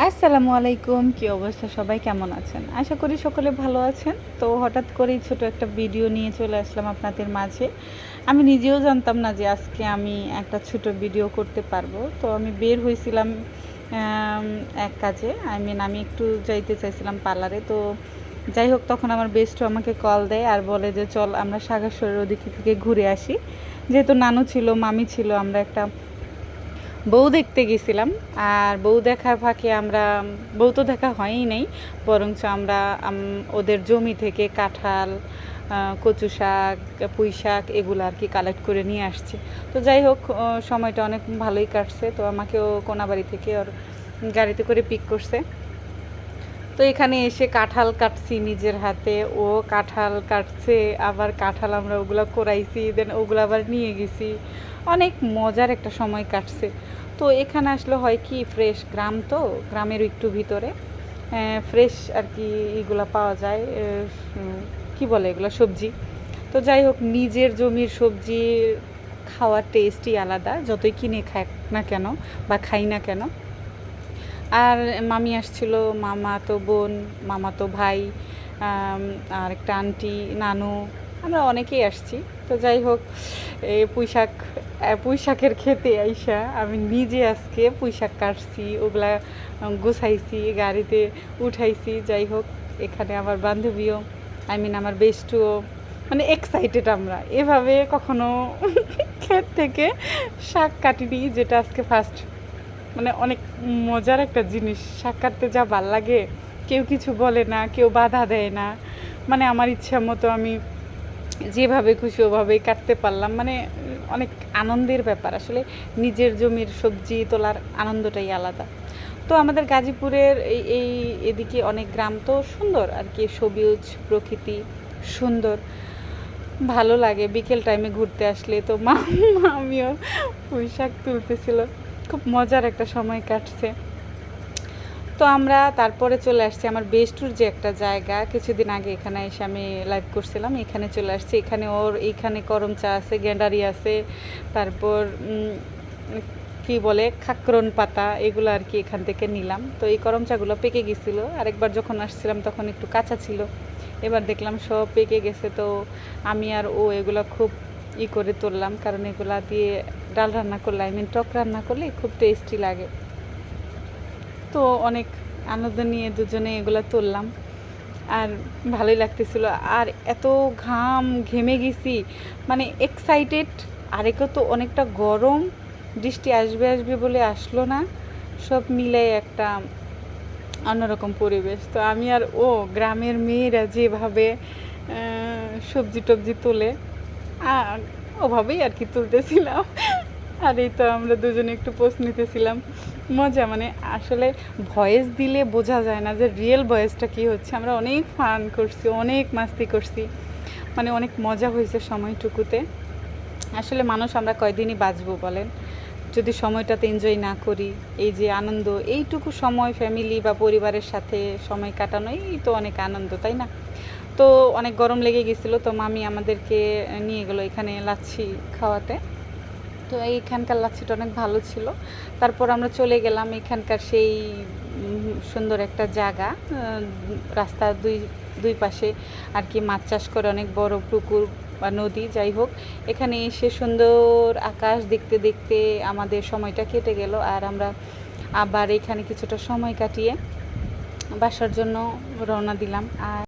আসসালামু আলাইকুম, কি অবস্থা? সবাই কেমন আছেন? আশা করি সকলে ভালো আছেন। তো হঠাৎ করেই ছোট একটা ভিডিও নিয়ে চলে আসলাম আপনাদের মাঝে। আমি নিজেও জানতাম না যে আজকে আমি একটা ছোট ভিডিও করতে পারবো। তো আমি বের হয়েছিলাম আম এক কাজে। আমি একটু যাইতে চাইছিলাম পার্লারে। তো যাই হোক, তখন আমার বেস্টু আমাকে কল দেয় আর বলে যে, "চল আমরা সাগরসরের ওদিকে থেকে ঘুরে আসি।" যেহেতু নানু ছিল, মামি ছিল, আমরা একটা বউ দেখতে গেছিলাম। আর বউ দেখার ফাঁকে আমরা, বউ তো দেখা হয়ই নাই, বরঞ্চ আমরা ওদের জমি থেকে কাঁঠাল, কচু শাক, পুঁই শাক এগুলো আর কি কালেক্ট করে নিয়ে আসছি। তো যাই হোক, সময়টা অনেক ভালোই কাটছে। তো আমাকেও কোনাবাড়ি থেকে ওর গাড়িতে করে পিক করছে। তো এখানে এসে কাঁঠাল কাটছি নিজের হাতে, ও কাঁঠাল কাটছে, আবার কাঁঠাল আমরা ওগুলো কোরাইছি, দেন ওগুলো আবার নিয়ে গেছি। অনেক মজার একটা সময় কাটছে। তো এখানে আসলে হয় কি, ফ্রেশ গ্রাম, তো গ্রামের একটু ভিতরে ফ্রেশ আর কি এগুলো পাওয়া যায়। কি বলে এগুলো, সবজি। তো যাই হোক, নিজের জমির সবজি খাওয়ার টেস্টই আলাদা, যতই কিনে খাই না কেন বা খাই না কেন। আর মামি আসছিল, মামাতো বোন, মামাতো ভাই, আর একটা আন্টি, নানু, আমরা অনেকেই আসছি। তো যাই হোক, এই পুঁই শাকের খেতে আইসা আমি নিজে আজকে পুঁই শাক কাটছি, ওগুলা গুছাইছি, গাড়িতে উঠাইছি। যাই হোক, এখানে আমার বান্ধবীও, আমার বেস্টুও, মানে এক্সাইটেড। আমরা এভাবে কখনো ক্ষেত থেকে শাক কাটিনি, যেটা আজকে ফার্স্ট। মানে অনেক মজার একটা জিনিস, শাক কাটতে যা ভাল লাগে। কেউ কিছু বলে না, কেউ বাধা দেয় না। মানে আমার ইচ্ছা মতো আমি যেভাবে খুশি ওভাবেই কাটতে পারলাম। মানে অনেক আনন্দের ব্যাপার আসলে। নিজের জমির সবজি তোলার আনন্দটাই আলাদা। তো আমাদের গাজীপুরের এদিকে অনেক গ্রাম, তো সুন্দর আর কি, সবুজ প্রকৃতি, সুন্দর, ভালো লাগে বিকেল টাইমে ঘুরতে আসলে। তো আমিও পুঁই শাক তুলতেছিল, খুব মজার একটা সময় কাটছে। তো আমরা তারপরে চলে আসছি আমার বেস্টুর যে একটা জায়গা, কিছুদিন আগে এখানে এসে আমি লাইভ করছিলাম, এখানে চলে আসছি। এখানে এইখানে করম চা আছে, গেন্ডারি আছে, তারপর কি বলে খাকরন পাতা, এগুলো আর কি এখান থেকে নিলাম। তো এই করম চাগুলো পেকে গেছিলো, আরেকবার যখন আসছিলাম তখন একটু কাঁচা ছিল, এবার দেখলাম সব পেকে গেছে। তো আমি আর ও এগুলো খুব করে তুললাম, কারণ এগুলা দিয়ে ডাল রান্না করলে, টক রান্না করলে খুব টেস্টি লাগে। তো অনেক আনন্দ নিয়ে দুজনে এগুলো তুললাম, আর ভালোই লাগতেছিল। আর এত ঘেমে গেছি, মানে এক্সাইটেড। আরেকও তো অনেকটা গরম, বৃষ্টি আসবে আসবে বলে আসলো না। সব মিলে একটা অন্যরকম পরিবেশ। তো আমি আর ও, গ্রামের মেয়েরা যেভাবে সবজি টবজি তোলে, ওভাবেই আর কি তুলতেছিলাম। আর এই তো আমরা দুজনে একটু পোস্ট নিতেছিলাম। মজা, মানে আসলে ভয়েস দিলে বোঝা যায় না যে রিয়েল ভয়েসটা কী হচ্ছে। আমরা অনেক ফান করছি, অনেক মাস্তি করছি, মানে অনেক মজা হয়েছে সময়টুকুতে। আসলে মানুষ আমরা কয়দিনই বাঁচবো বলেন, যদি সময়টাতে এনজয় না করি। এই যে আনন্দ, এইটুকু সময় ফ্যামিলি বা পরিবারের সাথে সময় কাটানো, এই তো অনেক আনন্দ, তাই না? তো অনেক গরম লেগে গেছিলো, তো মামি আমাদেরকে নিয়ে গেলো এখানে লাচ্ছি খাওয়াতে। তো এইখানকার লাচ্ছিটা অনেক ভালো ছিল। তারপর আমরা চলে গেলাম এখানকার সেই সুন্দর একটা জায়গা, রাস্তার দুই পাশে আর কি মাছ চাষ করে, অনেক বড় পুকুর বা নদী। যাই হোক, এখানে এসে সুন্দর আকাশ দেখতে দেখতে আমাদের সময়টা কেটে গেল। আর আমরা আবার এখানে কিছুটা সময় কাটিয়ে বাসার জন্য রওনা দিলাম। আর